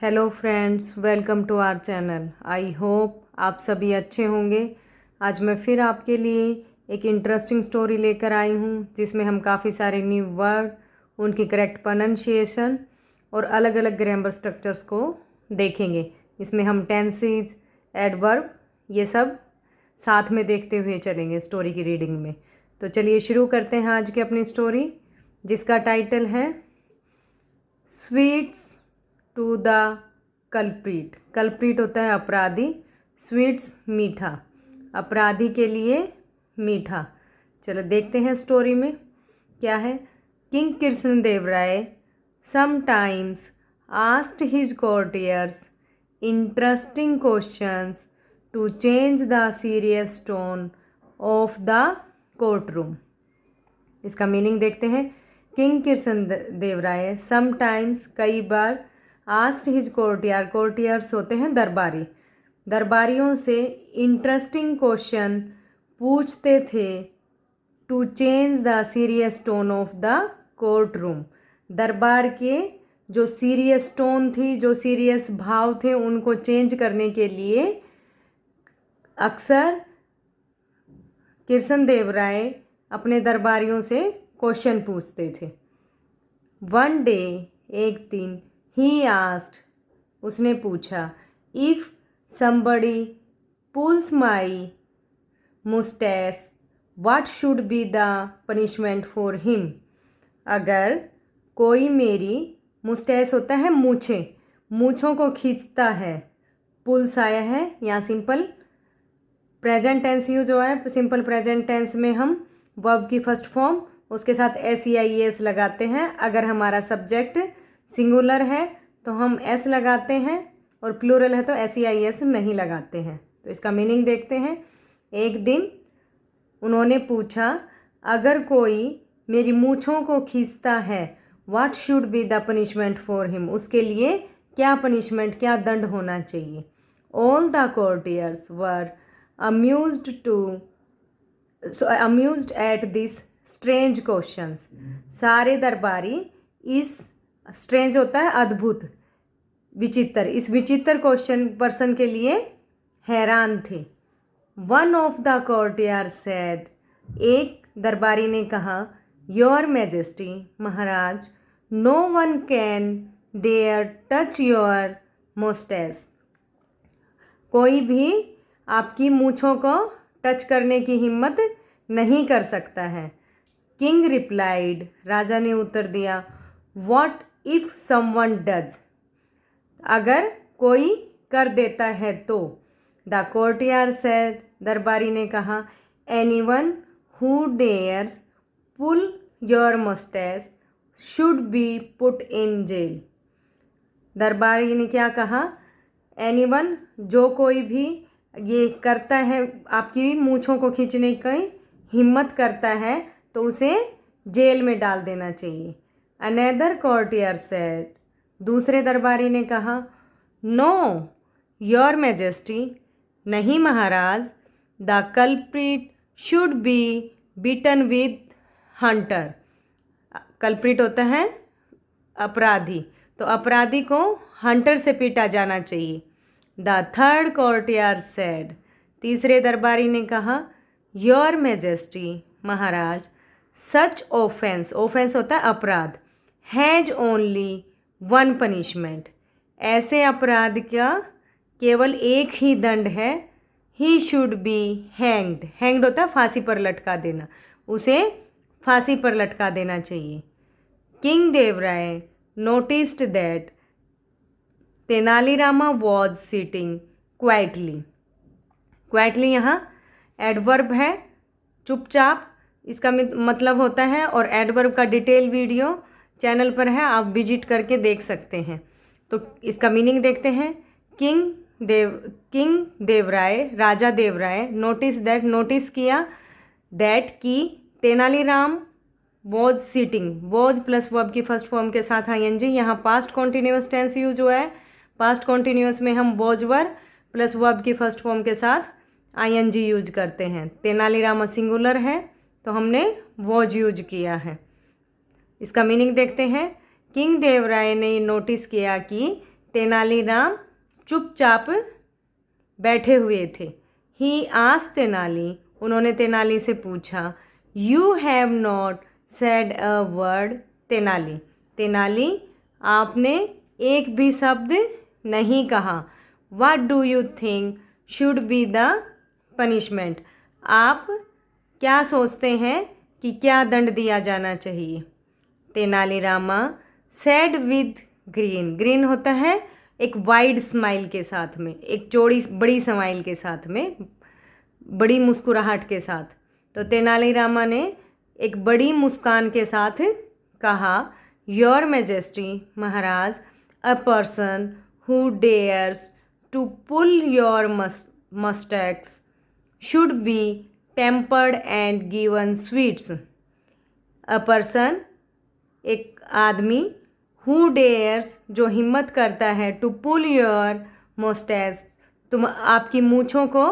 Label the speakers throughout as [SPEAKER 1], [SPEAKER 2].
[SPEAKER 1] Hello friends, welcome to our channel. I hope आप सभी अच्छे होंगे। आज मैं फिर आपके लिए एक इंटरेस्टिंग स्टोरी लेकर आई हूँ जिसमें हम काफ़ी सारे न्यू वर्ड, उनकी करेक्ट प्रोनाउंसिएशन और अलग अलग ग्रामर स्ट्रक्चर्स को देखेंगे। इसमें हम टेंसेस, एडवर्ब ये सब साथ में देखते हुए चलेंगे स्टोरी की रीडिंग में। तो चलिए शुरू करते हैं आज की अपनी स्टोरी, जिसका टाइटल है स्वीट्स टू द कल्प्रीट। कल्प्रीट होता है अपराधी, स्वीट्स मीठा, अपराधी के लिए मीठा। चलो देखते हैं स्टोरी में क्या है। King Krishnadevaraya sometimes asked his courtiers interesting questions to change the serious tone of the courtroom। इसका मीनिंग देखते हैं। किंग कृष्णदेवराय समटाइम्स कई बार, आस्क्ड हिज कोर्टियर, कोर्टियर्स होते हैं दरबारी, दरबारियों से इंटरेस्टिंग क्वेश्चन पूछते थे to change the serious tone of the court room. दरबार के जो सीरियस टोन थी, जो सीरियस भाव थे, उनको चेंज करने के लिए अक्सर कृष्णदेवराय अपने दरबारियों से क्वेश्चन पूछते थे। वन डे, एक दिन, ही आस्क्ड, उसने पूछा, if somebody pulls my mustache what should be the punishment for him। अगर कोई मेरी, मुस्टैच होता है मूछें, मूछों को खींचता है, पुल्स आया है यहाँ सिंपल प्रेजेंट टेंस यूज हुआ है। सिंपल प्रेजेंट टेंस में हम वर्ब की फर्स्ट फॉर्म उसके साथ SEIES लगाते हैं। अगर हमारा सब्जेक्ट सिंगुलर है तो हम S लगाते हैं और प्लूरल है तो SEIS नहीं लगाते हैं। तो इसका मीनिंग देखते हैं। एक दिन उन्होंने पूछा, अगर कोई मेरी मूँछों को खींचता है, what should be the punishment for him, उसके लिए क्या पनिशमेंट, क्या दंड होना चाहिए। All the courtiers were amused at this strange questions. सारे दरबारी इस, स्ट्रेंज होता है अद्भुत, विचित्र, इस विचित्र क्वेश्चन पर्सन के लिए हैरान थे। One of the courtier said, एक दरबारी ने कहा, योर मैजेस्टी, महाराज, no one can dare touch your moustache, कोई भी आपकी मूँछों को टच करने की हिम्मत नहीं कर सकता है। किंग रिप्लाइड, राजा ने उत्तर दिया, व्हाट इफ समवन डज, अगर कोई कर देता है तो। द कोर्टियर सेड, दरबारी ने कहा, anyone who dares pull your moustache should be put in jail. दरबारी ने क्या कहा, एनीवन, जो कोई भी ये करता है, आपकी मूँछों को खींचने की हिम्मत करता है तो उसे जेल में डाल देना चाहिए। अनदर कोर्टियर सेड, दूसरे दरबारी ने कहा, नो योर मैजेस्टी, नहीं महाराज, the culprit should be beaten with hunter. Culprit होता है अपराधी, तो अपराधी को हंटर से पीटा जाना चाहिए। द थर्ड कोर्टियर सेड, तीसरे दरबारी ने कहा, your majesty, Maharaj, such offence, offence होता है अपराध, हैज ओनली वन पनिशमेंट, ऐसे अपराध का केवल एक ही दंड है। He should be hanged, hanged होता है फांसी पर लटका देना, उसे फांसी पर लटका देना चाहिए। King Devaraya noticed that Tenali Rama was sitting quietly. Quietly यहाँ एडवर्ब है, चुपचाप, इसका मतलब होता है। और एडवर्ब का डिटेल वीडियो चैनल पर है, आप विजिट करके देख सकते हैं। तो इसका मीनिंग देखते हैं। King Devaraya, Raja Devaraya, notice that, notice किया, दैट की Tenaliram was sitting, was plus verb की फर्स्ट फॉर्म के साथ ING, यहाँ पास्ट कॉन्टिन्यूस टेंस यूज हुआ है। पास्ट कॉन्टिन्यूस में हम वॉज वर प्लस वर्ब की फर्स्ट फॉर्म के साथ ING यूज करते हैं। तेनालीरामा सिंगुलर है तो हमने वॉज यूज किया है। इसका मीनिंग देखते हैं। किंग देवराय ने नोटिस किया कि तेनालीराम चुपचाप बैठे हुए थे। ही आस्क्ड तेनाली, उन्होंने तेनाली से पूछा, you have not said a word. Tenali, Tenali आपने एक भी शब्द नहीं कहा। What do you think should be the punishment. आप क्या सोचते हैं कि क्या दंड दिया जाना चाहिए। Tenali Rama said with green, green होता है एक वाइड स्माइल के साथ में, एक चौड़ी बड़ी स्माइल के साथ में, बड़ी मुस्कुराहट के साथ। तो तेनालीरामा ने एक बड़ी मुस्कान के साथ कहा, योर मैजेस्टी, महाराज, a person who dares to pull your moustaches should be pampered and given sweets. A person, एक आदमी, हु डेयर्स, जो हिम्मत करता है, टू पुल योर मोस्टैच, तुम आपकी मूँछों को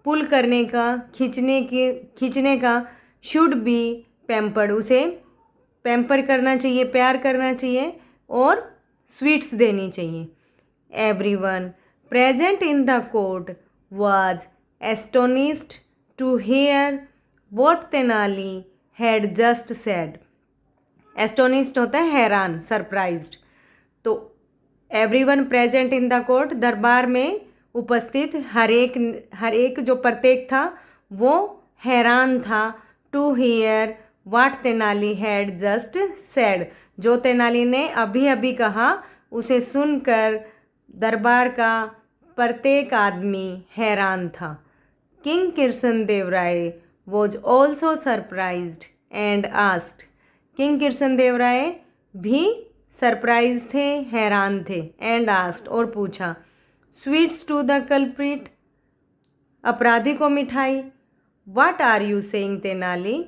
[SPEAKER 1] पुल करने का, खींचने का, शुड बी पैम्पर्ड, उसे पैम्पर करना चाहिए, प्यार करना चाहिए और स्वीट्स देनी चाहिए। Everyone present in the court was astonished to hear what Tenali had just said. Astonished होता है हैरान, सरप्राइज्ड। तो everyone present in the court, दरबार में उपस्थित हर एक जो प्रत्येक था वो हैरान था। To hear what Tenali had just said, जो तेनाली ने अभी अभी कहा उसे सुनकर दरबार का प्रत्येक आदमी हैरान था। King Krishnadeva Raya was also surprised and asked, king Krishnadeva Raya भी सरप्राइज थे, हैरान थे, एंड आस्क्ड, और पूछा, स्वीट्स टू द कल्प्रिट, अपराधी को मिठाई। What are you saying Tenali,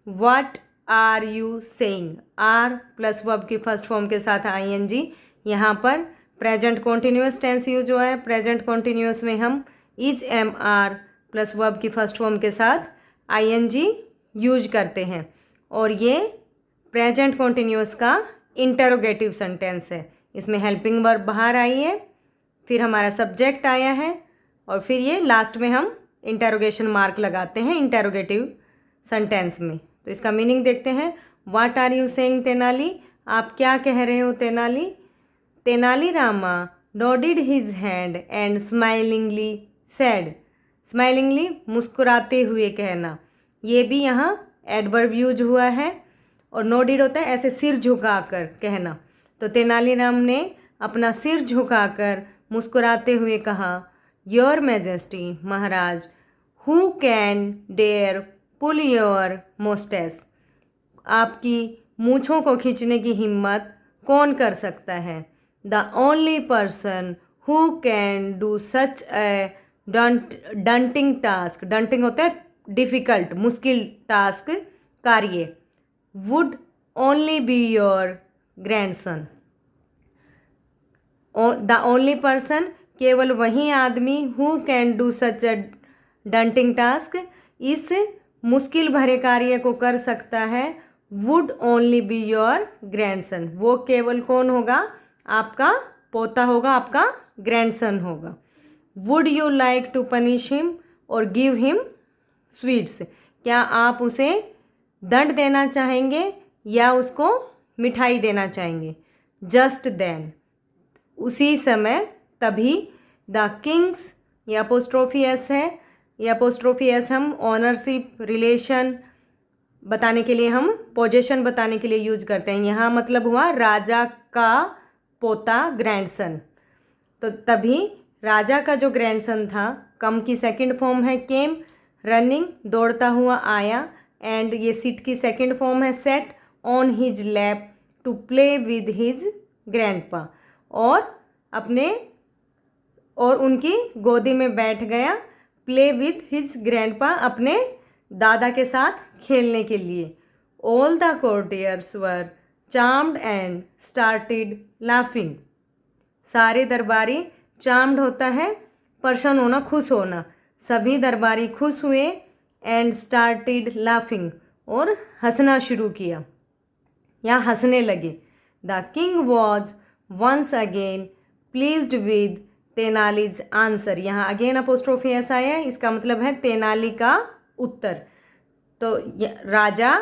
[SPEAKER 1] what are you saying, are plus verb की फर्स्ट फॉर्म के साथ आईएनजी। यहाँ पर प्रेजेंट कॉन्टिन्यूअस टेंस यूज हुआ है। प्रेजेंट कॉन्टिन्यूअस में हम is am are plus verb की फर्स्ट फॉर्म के साथ आईएनजी यूज करते हैं, और ये प्रेजेंट कॉन्टिन्यूअस का इंटरोगेटिव सेंटेंस है। इसमें हेल्पिंग वर्ब बाहर आई है, फिर हमारा सब्जेक्ट आया है, और फिर ये लास्ट में हम इंटरोगेशन मार्क लगाते हैं इंटरोगेटिव सेंटेंस में। तो इसका मीनिंग देखते हैं। What are you saying Tenali, आप क्या कह रहे हो Tenali. Tenalirama nodded his hand and smilingly said, smilingly मुस्कुराते हुए कहना, ये भी यहाँ एडवर्ब यूज हुआ है, और नोडिड होता है ऐसे सिर झुकाकर कहना। तो तेनालीराम ने अपना सिर झुकाकर मुस्कुराते हुए कहा, योर मैजेस्टी, महाराज, who can dare pull your moustaches, आपकी मूँछों को खींचने की हिम्मत कौन कर सकता है। The only person who can do such a daunting task, daunting होता है डिफ़िकल्ट, मुश्किल टास्क, कार्य, would only be your grandson. The only person, केवल वही आदमी, who can do such a daunting task, इस मुश्किल भरे कार्य को कर सकता है, would only be your grandson, वो केवल कौन होगा, आपका पोता होगा, आपका ग्रैंडसन होगा। Would you like to punish him और गिव हिम स्वीट्स, क्या आप उसे दंड देना चाहेंगे या उसको मिठाई देना चाहेंगे। जस्ट देन, उसी समय, तभी, द किंग्स, ये अपोस्ट्रोफी एस है, ये अपोस्ट्रोफी एस हम ऑनरशिप रिलेशन बताने के लिए, हम पोजेशन बताने के लिए यूज करते हैं। यहाँ मतलब हुआ राजा का पोता, ग्रैंडसन। तो तभी राजा का जो ग्रैंडसन था, कम की सेकंड फॉर्म है केम, रनिंग दौड़ता हुआ आया, एंड ये सिट की सेकंड फॉर्म है sat, on his lap to play with his grandpa, और उनकी गोदी में बैठ गया, प्ले विद हिज ग्रैंडपा, अपने दादा के साथ खेलने के लिए। All the courtiers were charmed and started laughing, सारे दरबारी, चार्म्ड होता है प्रसन्न होना, खुश होना, सभी दरबारी खुश हुए, एंड स्टार्टेड लाफिंग, और हंसना शुरू किया या हंसने लगे। The king was once again pleased with Tenali's answer. यहाँ अगेन अपोस्ट्रोफी एस आया है, इसका मतलब है तेनाली का उत्तर। तो राजा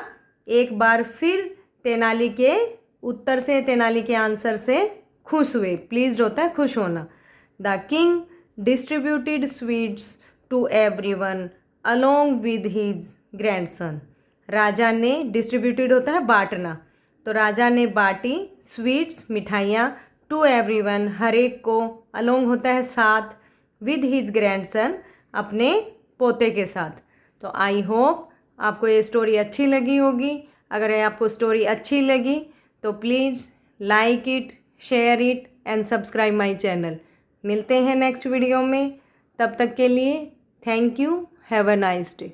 [SPEAKER 1] एक बार फिर तेनाली के उत्तर से, तेनाली के आंसर से खुश हुए। प्लीज्ड होता है खुश होना। The king distributed sweets to everyone along with his grandson. राजा ने, डिस्ट्रीब्यूटेड होता है बांटना, तो राजा ने बांटी स्वीट्स मिठाइयाँ, टू एवरीवन हर एक को, अलोंग होता है साथ, विद हिज ग्रैंडसन अपने पोते के साथ। तो आई होप आपको ये स्टोरी अच्छी लगी होगी। अगर आपको स्टोरी अच्छी लगी तो please like it, share it and subscribe my channel. मिलते हैं नेक्स्ट वीडियो में, तब तक के लिए thank you, have a nice day.